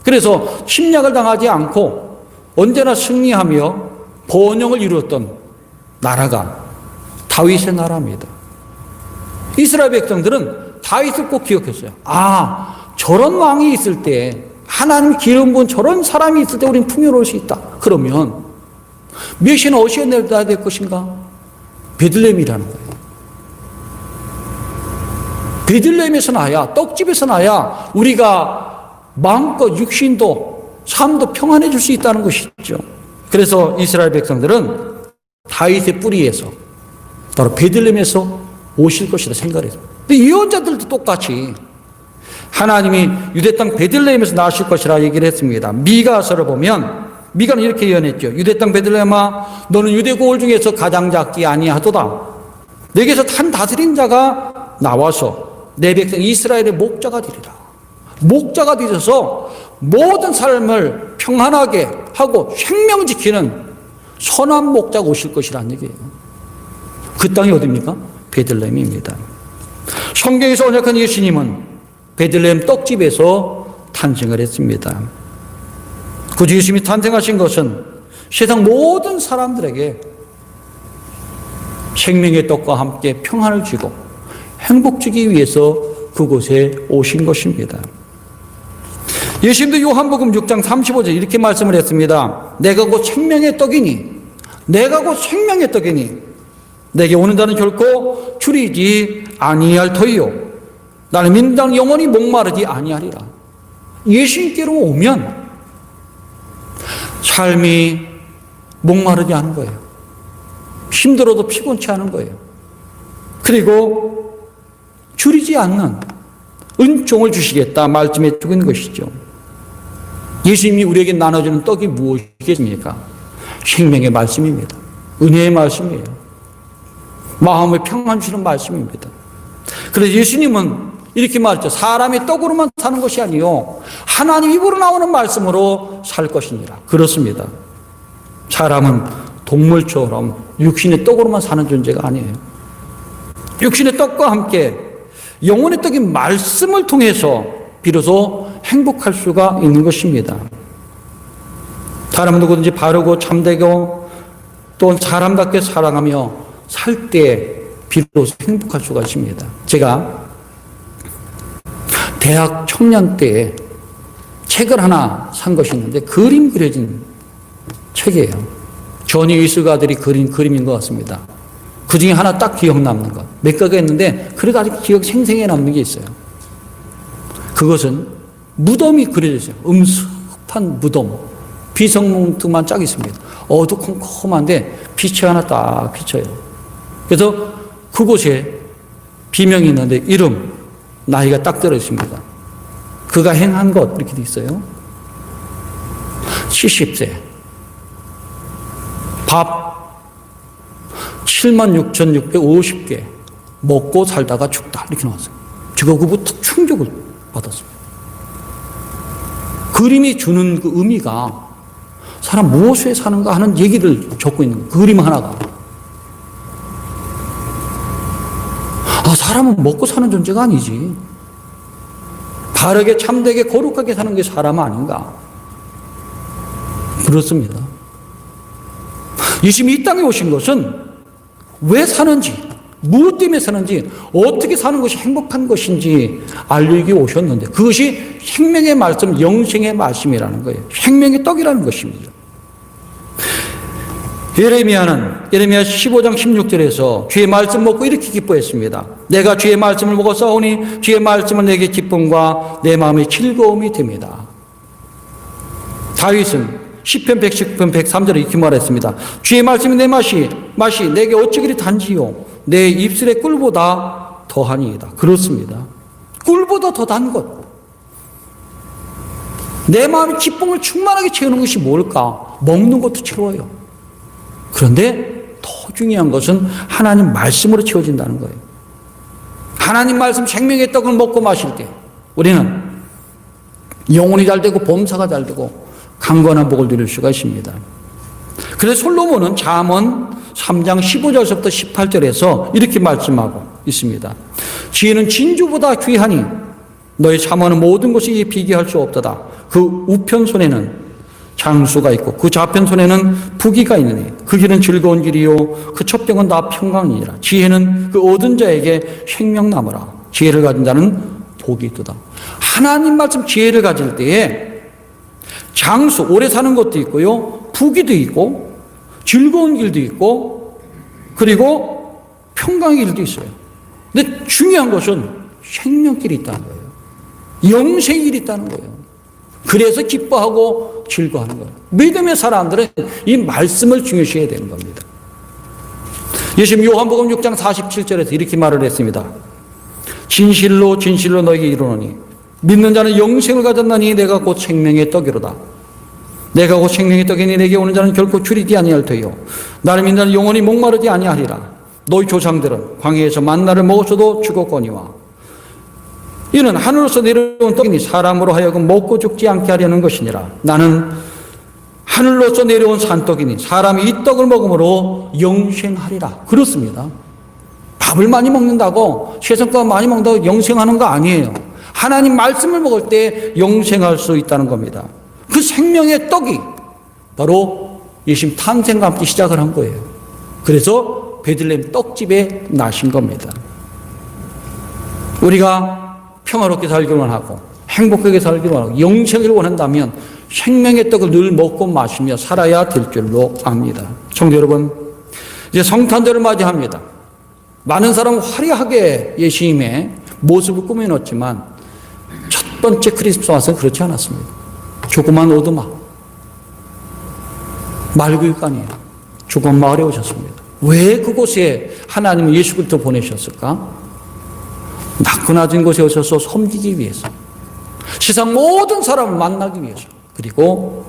그래서 침략을 당하지 않고 언제나 승리하며 번영을 이루었던 나라가 다윗의 나라입니다. 이스라엘 백성들은 다윗을 꼭 기억했어요. 저런 왕이 있을 때, 하나님 기름 부은 저런 사람이 있을 때 우리는 풍요로울 수 있다. 그러면 메시아는 어디에 내려야 될 것인가? 베들레헴이라는 거예요. 베들레헴에서 나야, 떡집에서 나야 우리가 마음껏 육신도 삶도 평안해질 수 있다는 것이죠. 그래서 이스라엘 백성들은 다윗의 뿌리에서 바로 베들레헴에서 오실 것이다 생각을 했어요. 근데 예언자들도 똑같이 하나님이 유대 땅 베들레헴에서 나실 것이라 얘기를 했습니다. 미가서를 보면 미가는 이렇게 예언했죠. 유대 땅 베들레헴아, 너는 유대 고을 중에서 가장 작지 아니하도다. 내게서 한 다스린 자가 나와서 내 백성 이스라엘의 목자가 되리라. 목자가 되셔서 모든 삶을 평안하게 하고 생명 지키는 선한 목자가 오실 것이라는 얘기예요. 그 땅이 어디입니까? 베들레헴입니다. 성경에서 언약한 예수님은 베들레헴 떡집에서 탄생을 했습니다. 그 예수님이 탄생하신 것은 세상 모든 사람들에게 생명의 떡과 함께 평안을 주고 행복 주기 위해서 그곳에 오신 것입니다. 예수님도 요한복음 6장 35절 이렇게 말씀을 했습니다. 내가 곧 생명의 떡이니, 내가 곧 생명의 떡이니 내게 오는 자는 결코 줄이지 아니할 터이요 나는 믿는 자는 영원히 목마르지 아니하리라. 예수님께로 오면 삶이 목마르지 않은 거예요. 힘들어도 피곤치 않은 거예요. 그리고 줄이지 않는 은총을 주시겠다 말씀해 주고 있는 것이죠. 예수님이 우리에게 나눠주는 떡이 무엇이겠습니까? 생명의 말씀입니다. 은혜의 말씀이에요. 마음을 평안 주는 말씀입니다. 그래서 예수님은 이렇게 말했죠. 사람이 떡으로만 사는 것이 아니요 하나님 입으로 나오는 말씀으로 살 것이니라. 그렇습니다. 사람은 동물처럼 육신의 떡으로만 사는 존재가 아니에요. 육신의 떡과 함께 영혼의 떡인 말씀을 통해서 비로소 행복할 수가 있는 것입니다. 사람은 누구든지 바르고 참되고 또 사람답게 사랑하며 살 때 비로소 행복할 수가 있습니다. 제가 대학 청년 때 책을 하나 산 것이 있는데 그림 그려진 책이에요. 조니 위스가들이 그린 그림인 것 같습니다. 그 중에 하나 딱 기억 남는 것. 몇 가지가 있는데 그래도 아직 기억 생생해 남는 게 있어요. 그것은 무덤이 그려져 있어요. 음습한 무덤. 비성뭉투만 쫙 있습니다. 어두컴컴한데 빛이 하나 딱 비쳐요. 그래서 그곳에 비명이 있는데 이름, 나이가 딱 들어 있습니다. 그가 행한 것 이렇게 돼 있어요. 70세. 밥 76,650개 먹고 살다가 죽다 이렇게 나왔어요. 제가 그부터 충격을 받았습니다. 그림이 주는 그 의미가 사람 무엇에 사는가 하는 얘기를 적고 있는 거예요. 그림 하나가. 사람은 먹고 사는 존재가 아니지. 바르게 참되게 거룩하게 사는 게 사람 아닌가. 그렇습니다. 예수님이 이 땅에 오신 것은 왜 사는지, 무엇 때문에 사는지, 어떻게 사는 것이 행복한 것인지 알리기 오셨는데 그것이 생명의 말씀, 영생의 말씀이라는 거예요. 생명의 떡이라는 것입니다. 예레미야 15장 16절에서 주의 말씀 먹고 이렇게 기뻐했습니다. 내가 주의 말씀을 먹어 싸우니 주의 말씀은 내게 기쁨과 내 마음의 즐거움이 됩니다. 다윗은 시편 110편 103절에 이렇게 말했습니다. 주의 말씀이 내 맛이 내게 어찌 그리 단지요 내 입술의 꿀보다 더하니이다. 그렇습니다. 꿀보다 더 단 것. 내 마음의 기쁨을 충만하게 채우는 것이 뭘까? 먹는 것도 채워요. 그런데 더 중요한 것은 하나님 말씀으로 채워진다는 거예요. 하나님 말씀 생명의 떡을 먹고 마실 때 우리는 영혼이 잘 되고 범사가 잘 되고 강건한 복을 누릴 수가 있습니다. 그래서 솔로몬은 잠언 3장 15절부터 18절에서 이렇게 말씀하고 있습니다. 지혜는 진주보다 귀하니 너의 잠언은 모든 것이 비교할 수 없도다. 그 우편손에는 장수가 있고 그 좌편손에는 부귀가 있느니 그 길은 즐거운 길이요 그 첩경은 다 평강이니라. 지혜는 그 얻은 자에게 생명나무라. 지혜를 가진 자는 복이 있도다. 하나님 말씀 지혜를 가질 때에 장수, 오래 사는 것도 있고요, 부귀도 있고, 즐거운 길도 있고, 그리고 평강의 길도 있어요. 근데 중요한 것은 생명길이 있다는 거예요. 영생의 길이 있다는 거예요. 그래서 기뻐하고 즐거워하는 거예요. 믿음의 사람들은 이 말씀을 중요시해야 되는 겁니다. 예수님 요한복음 6장 47절에서 이렇게 말을 했습니다. 진실로 진실로 너에게 이르노니 믿는 자는 영생을 가졌나니 내가 곧 생명의 떡이로다. 내가 곧 생명의 떡이니 내게 오는 자는 결코 줄이지 아니할 터이요 나를 믿는 자는 영원히 목마르지 아니하리라. 너희 조상들은 광야에서 만나를 먹었어도 죽었거니와 이는 하늘로서 내려온 떡이니 사람으로 하여금 먹고 죽지 않게 하려는 것이니라. 나는 하늘로서 내려온 산떡이니 사람이 이 떡을 먹음으로 영생하리라. 그렇습니다. 밥을 많이 먹는다고, 세상 거 많이 먹는다고 영생하는 거 아니에요. 하나님 말씀을 먹을 때 영생할 수 있다는 겁니다. 그 생명의 떡이 바로 예수님 탄생과 함께 시작을 한 거예요. 그래서 베들레헴 떡집에 나신 겁니다. 우리가 평화롭게 살기를 원하고 행복하게 살기를 원하고 영생을 원한다면 생명의 떡을 늘 먹고 마시며 살아야 될 줄로 압니다. 성도 여러분, 이제 성탄절을 맞이합니다. 많은 사람은 화려하게 예수님의 모습을 꾸며놓지만 첫 번째 크리스마스는 그렇지 않았습니다. 조그만 오두막, 말굴간이에요. 조그만 마을에 오셨습니다. 왜 그곳에 하나님은 예수 그리스도 보내셨을까? 낮고 낮은 곳에 오셔서 섬기기 위해서, 세상 모든 사람을 만나기 위해서, 그리고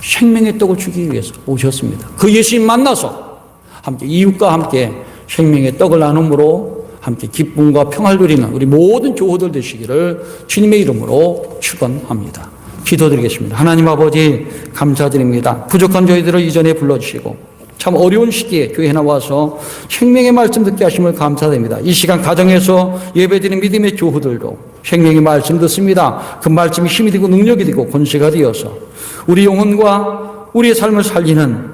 생명의 떡을 주기 위해서 오셨습니다. 그 예수님 만나서 함께 이웃과 함께 생명의 떡을 나눔으로 함께 기쁨과 평화를 누리는 우리 모든 교우들 되시기를 주님의 이름으로 축원합니다. 기도드리겠습니다. 하나님 아버지 감사드립니다. 부족한 저희들을 이전에 불러주시고 참 어려운 시기에 교회에 나와서 생명의 말씀 듣게 하심을 감사드립니다. 이 시간 가정에서 예배드리는 믿음의 교우들도 생명의 말씀 듣습니다. 그 말씀이 힘이 되고 능력이 되고 권세가 되어서 우리 영혼과 우리의 삶을 살리는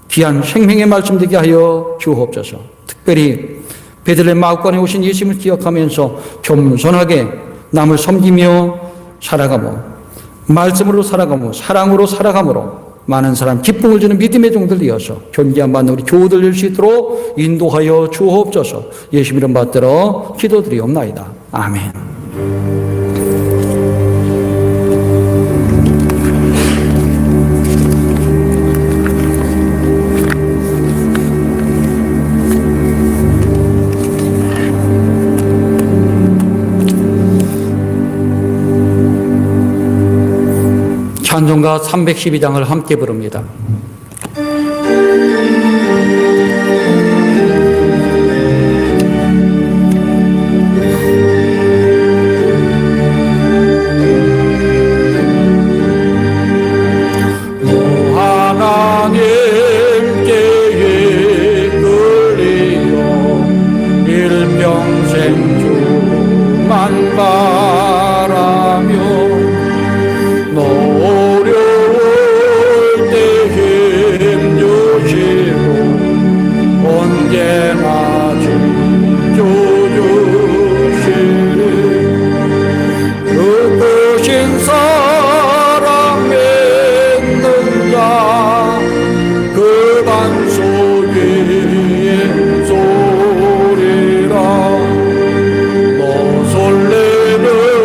귀한 생명의 말씀 되게 하여 주옵소서. 특별히 베들레헴 마을관에 오신 예수님을 기억하면서 겸손하게 남을 섬기며 살아가며 말씀으로 살아가며 사랑으로 살아가므로 많은 사람 기쁨을 주는 믿음의 종들 이어서 존귀한 받는 우리 교우들 될 수 있도록 인도하여 주옵소서. 예수 이름 받들어 기도드리옵나이다. 아멘. 찬송가 312장을 함께 부릅니다. 하나님께 끌리어 일평생 주만 바라며 어려울 때 힘주시고 언제나 지켜주시는 그 크신 사랑 믿는 자 그 반석의 소리라 너 설레는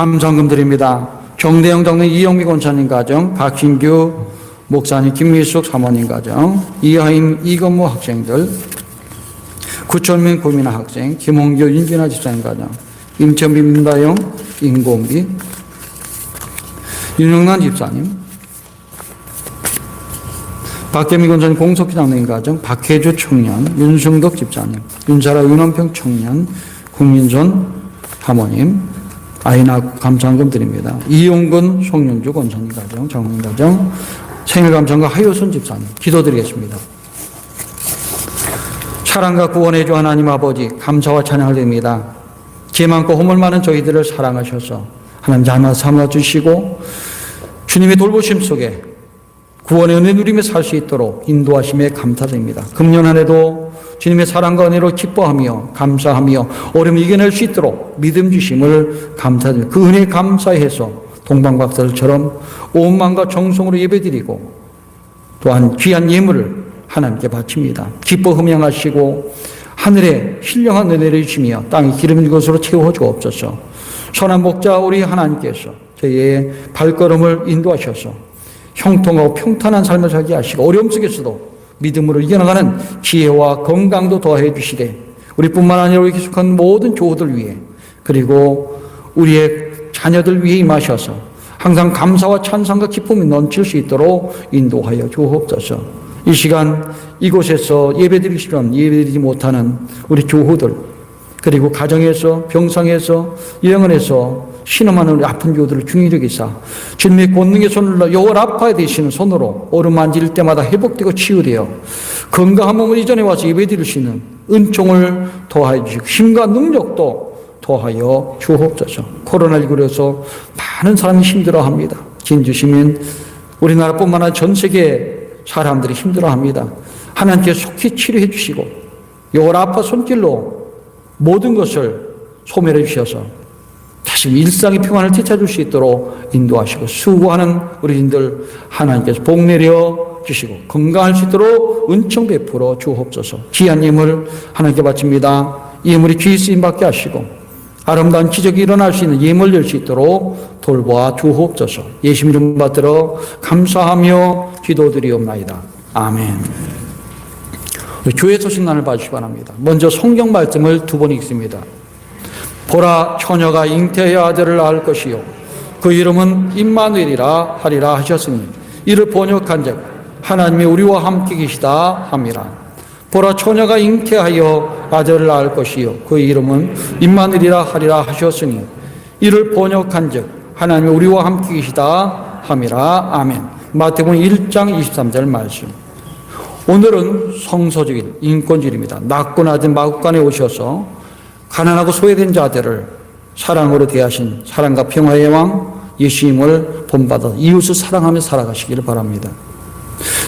감사금 드립니다. 정대영 장로님, 이영미 권사님 가정, 박신규 목사님, 김미숙 사모님 가정, 이하임, 이건무 학생들, 구천민 구민아 학생, 김홍규, 윤진아 집사님 가정, 임천비, 민다영, 임공기, 윤영란 집사님, 박계미 권사님, 공석희 장로님 가정, 박혜주 청년, 윤승덕 집사님, 윤사라 윤원평 청년, 국민선 사모님, 아이나 감사한금 드립니다. 이용근, 송윤주 권사님 가정, 장로님 가정, 생일 감사한금 하효순 집사님, 기도드리겠습니다. 사랑과 구원의 주 하나님 아버지, 감사와 찬양을 드립니다. 죄 많고 허물 많은 저희들을 사랑하셔서 하나님 자녀 삼아 주시고 주님의 돌보심 속에 구원의 은혜 누리며 살 수 있도록 인도하심에 감사드립니다. 금년 한 해도 주님의 사랑과 은혜로 기뻐하며 감사하며 어려움을 이겨낼 수 있도록 믿음 주심을 감사드립니다. 그 은혜에 감사해서 동방박사들처럼 온 마음과 정성으로 예배드리고 또한 귀한 예물을 하나님께 바칩니다. 기뻐 흠양하시고 하늘에 신령한 은혜를 주시며 땅이 기름진 것으로 채워 주옵소서. 선한 목자 우리 하나님께서 저희의 발걸음을 인도하셔서 형통하고 평탄한 삶을 살게 하시고 어려움 속에서도 믿음으로 이겨나가는 지혜와 건강도 더해 주시되 우리뿐만 아니라 우리 계속한 모든 조우들 위해 그리고 우리의 자녀들 위해 임하셔서 항상 감사와 찬송과 기쁨이 넘칠 수 있도록 인도하여 주옵소서. 이 시간 이곳에서 예배드리시면 예배드리지 못하는 우리 교우들 그리고 가정에서 병상에서 영원에서 신음하는 우리 아픈 교우들을 중히 여기사 주님의 권능의 손을 여호와 라파 되시는 손으로 오르만질 때마다 회복되고 치유되어 건강한 몸을 이전에 와서 예배드릴 수 있는 은총을 더하여 주시고 힘과 능력도 더하여 주옵소서. 코로나19에서 많은 사람이 힘들어합니다. 진주시민 우리나라뿐만 아니라 전 세계 사람들이 힘들어합니다. 하나님께 속히 치료해 주시고 여호와 라파 손길로 모든 것을 소멸해 주셔서 다시 일상의 평안을 되찾을 수 있도록 인도하시고 수고하는 우리인들 하나님께서 복 내려 주시고 건강할 수 있도록 은총 베풀어 주옵소서. 귀한 예물 하나님께 바칩니다. 이 예물이 귀히 쓰임받게 하시고 아름다운 기적이 일어날 수 있는 예물 될 수 있도록 돌보아 주옵소서. 예수 이름 받들어 감사하며 기도드리옵나이다. 아멘. 우리 교회 소식란을 봐주시기 바랍니다. 먼저 성경 말씀을 두 번 읽습니다. 보라, 처녀가 잉태하여 아들을 낳을 것이요 그 이름은 임마누엘이라 하리라 하셨으니 이를 번역한즉 하나님이 우리와 함께 계시다 함이라. 보라, 처녀가 잉태하여 아들을 낳을 것이요 그 이름은 임마누엘이라 하리라 하셨으니 이를 번역한즉 하나님이 우리와 함께 계시다 함이라. 아멘. 마태복음 1장 23절 말씀. 오늘은 성서주일, 인권주일입니다. 낳고 낳은 마국간에 오셔서 가난하고 소외된 자들을 사랑으로 대하신 사랑과 평화의 왕 예수님을 본받아 이웃을 사랑하며 살아가시기를 바랍니다.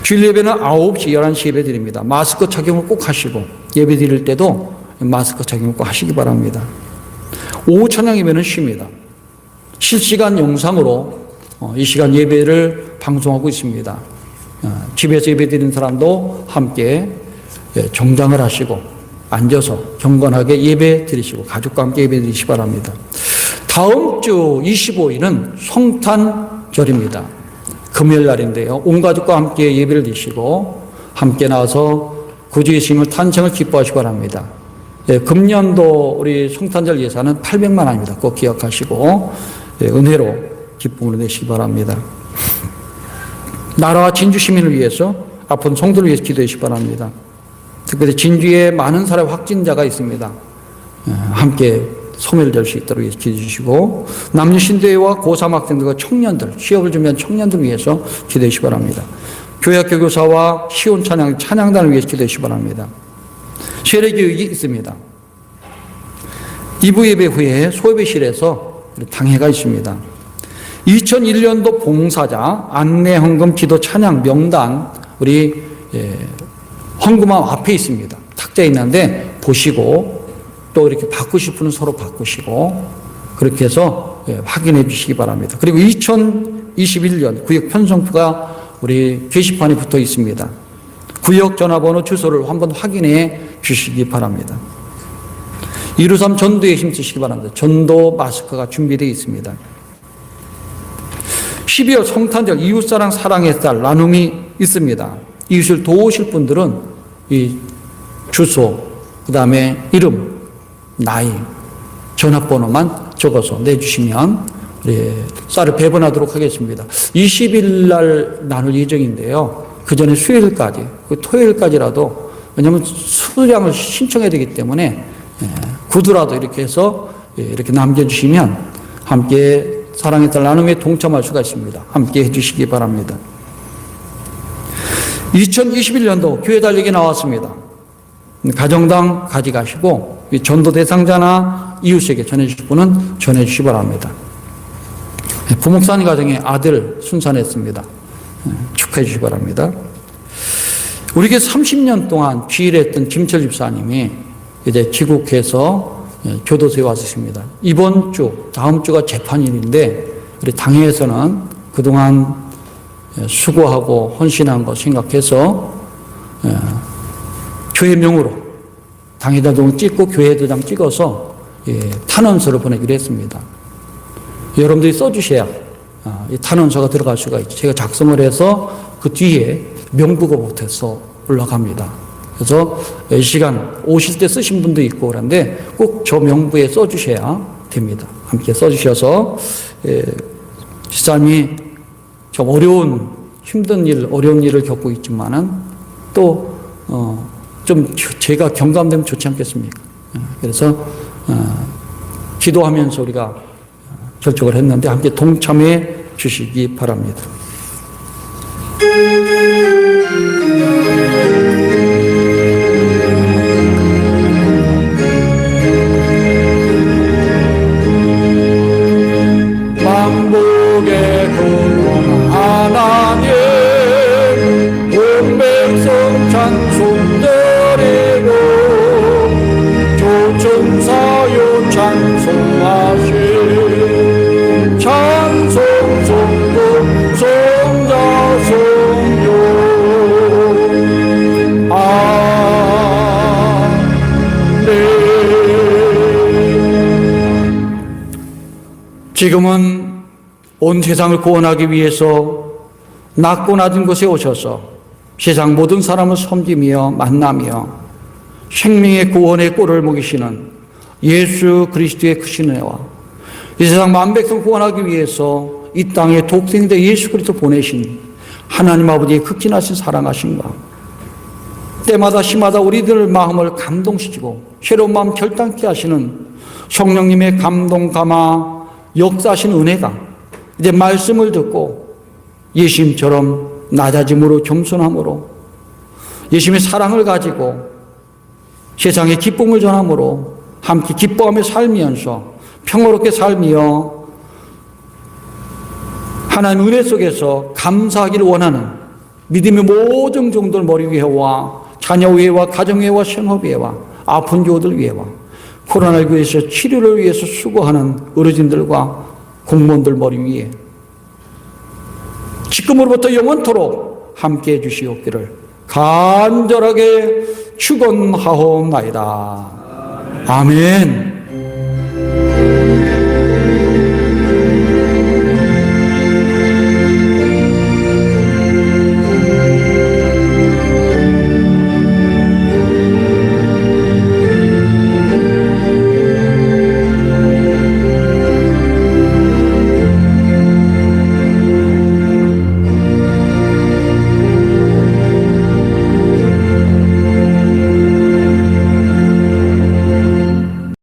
주일 예배는 9시, 11시 예배 드립니다. 마스크 착용을 꼭 하시고 예배 드릴 때도 마스크 착용을 꼭 하시기 바랍니다. 오후 찬양 예배는 쉽니다. 실시간 영상으로 이 시간 예배를 방송하고 있습니다. 집에서 예배 드리는 사람도 함께 정장을 하시고 앉아서 경건하게 예배 드리시고 가족과 함께 예배 드리시기 바랍니다. 다음 주 25일은 성탄절입니다. 금요일 날인데요. 온 가족과 함께 예배를 드리시고 함께 나와서 구주 예수님을 탄생을 기뻐하시기 바랍니다. 금년도 우리 성탄절 예산은 800만 원입니다. 꼭 기억하시고 은혜로 기쁨을 내시기 바랍니다. 나라와 진주 시민을 위해서 아픈 성도를 위해서 기도해 주시기 바랍니다. 특별히 진주에 많은 사람 확진자가 있습니다. 함께 소멸될 수 있도록 기도해 주시고 남녀 신대회와 고3 학생들과 청년들, 취업을 준비한 청년들 위해서 기도해 주시기 바랍니다. 교회학교 교사와 시온 찬양단을 위해서 기도해 주시기 바랍니다. 세례교육이 있습니다. 2부 예배 후에 소예배실에서 당회가 있습니다. 2001년도 봉사자 안내 헌금 기도 찬양 명단 우리 헌금함 앞에 있습니다. 탁자에 있는데 보시고 또 이렇게 바꾸실 분은 서로 바꾸시고 그렇게 해서 확인해 주시기 바랍니다. 그리고 2021년 구역 편성표가 우리 게시판에 붙어 있습니다. 구역 전화번호 주소를 한번 확인해 주시기 바랍니다. 223 전도에 힘쓰시기 바랍니다. 전도 마스크가 준비되어 있습니다. 12월 성탄절 이웃사랑 사랑의 달 나눔이 있습니다. 이웃을 도우실 분들은 이 주소, 그 다음에 이름, 나이, 전화번호만 적어서 내주시면 쌀을 배분하도록 하겠습니다. 20일 날 나눌 예정인데요. 그 전에 수요일까지, 토요일까지라도, 왜냐하면 수량을 신청해야 되기 때문에 구두라도 이렇게 해서 이렇게 남겨주시면 함께 사랑의 달 나눔에 동참할 수가 있습니다. 함께 해주시기 바랍니다. 2021년도 교회 달력이 나왔습니다. 가정당 가져가시고 전도 대상자나 이웃에게 전해주실 분은 전해주시기 바랍니다. 부목산 가정의 아들 순산했습니다. 축하해 주시기 바랍니다. 우리에게 30년 동안 귀일했던 김철 집사님이 이제 귀국해서 교도소에 왔습니다. 이번 주, 다음 주가 재판일인데 우리 당회에서는 그동안 수고하고 헌신한 거 생각해서 교회명으로 당회자동 찍고 교회도장 찍어서 탄원서를 보내기로 했습니다. 여러분들이 써주셔야 이 탄원서가 들어갈 수가 있죠. 제가 작성을 해서 그 뒤에 명부가 못해서 올라갑니다. 그래서 이 시간 오실 때 쓰신 분도 있고 그런데 꼭 저 명부에 써주셔야 됩니다. 함께 써주셔서 집사님이 좀 어려운 힘든 일, 어려운 일을 겪고 있지만은 또 좀 제가 경감되면 좋지 않겠습니까? 그래서 기도하면서 우리가 결정을 했는데 함께 동참해 주시기 바랍니다. 만복의 구원 하나님 온 백성 찬송 드리고 조천사요 찬송하시 찬송 송구 송자 송요 아멘. 지금은 온 세상을 구원하기 위해서 낮고 낮은 곳에 오셔서 세상 모든 사람을 섬기며 만나며 생명의 구원의 꼴을 먹이시는 예수 그리스도의 크신 은혜와 이 세상 만백성 구원하기 위해서 이 땅에 독생자 예수 그리스도 보내신 하나님 아버지의 극진하신 사랑하심과 때마다 시마다 우리들 마음을 감동시키고 새로운 마음 결단케 하시는 성령님의 감동 감화 역사하신 은혜가 이제 말씀을 듣고 예수님처럼 낮아짐으로 겸손함으로 예수님의 사랑을 가지고 세상에 기쁨을 전함으로 함께 기뻐하며 살면서 평화롭게 살며 하나님 은혜 속에서 감사하기를 원하는 믿음의 모든 종들 머리 위에와 자녀 위에와 가정 위에와 생업 위에와 아픈 교우들 위에와 코로나19에서 치료를 위해서 수고하는 의료진들과 공무원들 머리 위에 지금으로부터 영원토록 함께해 주시옵기를 간절하게 축원하옵나이다. 아멘.